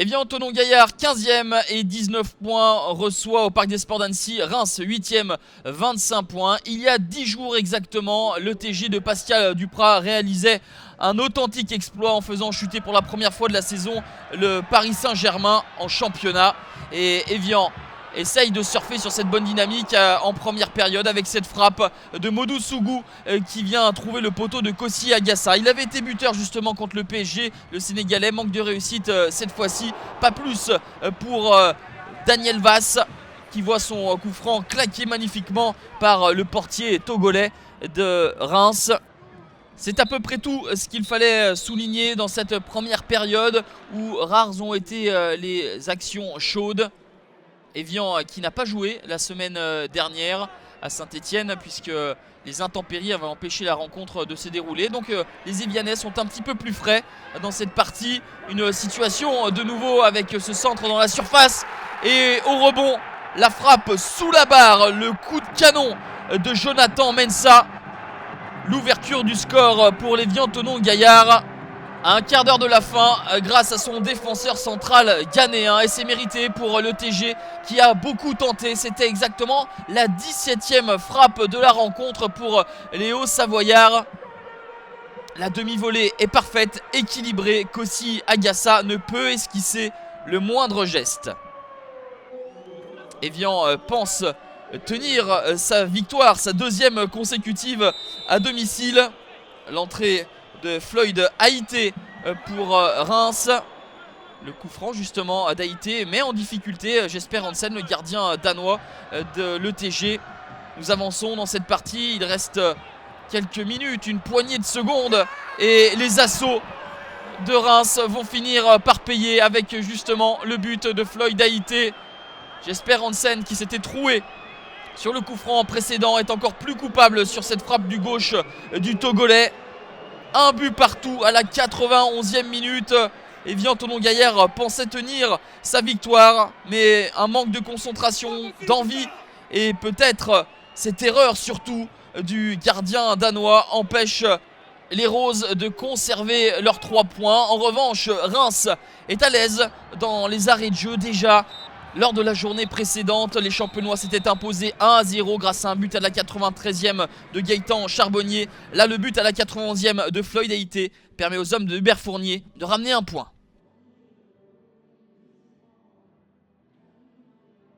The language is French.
Et bien Thonon-Gaillard 15e et 19 points reçoit au Parc des Sports d'Annecy Reims 8e 25 points. Il y a 10 jours exactement, le TG de Pascal Duprat réalisait un authentique exploit en faisant chuter pour la première fois de la saison le Paris Saint-Germain en championnat. Et Evian essaye de surfer sur cette bonne dynamique en première période avec cette frappe de Modou Sougou qui vient trouver le poteau de Kossi Agassa. Il avait été buteur justement contre le PSG, le Sénégalais, manque de réussite cette fois-ci, pas plus pour Daniel Vass qui voit son coup franc claqué magnifiquement par le portier togolais de Reims. C'est à peu près tout ce qu'il fallait souligner dans cette première période où rares ont été les actions chaudes. Evian qui n'a pas joué la semaine dernière à Saint-Etienne puisque les intempéries avaient empêché la rencontre de se dérouler. Donc les Evianais sont un petit peu plus frais dans cette partie. Une situation de nouveau avec ce centre dans la surface et au rebond la frappe sous la barre, le coup de canon de Jonathan Mensah. L'ouverture du score pour l'Evian Thonon-Gaillard à un quart d'heure de la fin grâce à son défenseur central ghanéen, et c'est mérité pour le TG qui a beaucoup tenté. C'était exactement la 17e frappe de la rencontre pour les Hauts-Savoyards. La demi-volée est parfaite, équilibrée. Kossi Agassa ne peut esquisser le moindre geste. Evian pense tenir sa victoire, sa deuxième consécutive à domicile. L'entrée de Floyd Haïté pour Reims. Le coup franc justement d'Haïté met en difficulté Jesper Hansen, le gardien danois de l'ETG. Nous avançons dans cette partie, il reste quelques minutes, une poignée de secondes et les assauts de Reims vont finir par payer avec justement le but de Floyd Haïté. Jesper Hansen qui s'était troué sur le coup franc précédent est encore plus coupable sur cette frappe du gauche du Togolais. Un but partout à la 91e minute. Evian Thonon-Gaillard pensait tenir sa victoire, mais un manque de concentration, d'envie et peut-être cette erreur surtout du gardien danois empêche les Roses de conserver leurs 3 points. En revanche, Reims est à l'aise dans les arrêts de jeu déjà. Lors de la journée précédente, les Champenois s'étaient imposés 1-0 grâce à un but à la 93e de Gaëtan Charbonnier. Là, le but à la 91e de Floyd Haïté permet aux hommes de Hubert Fournier de ramener un point.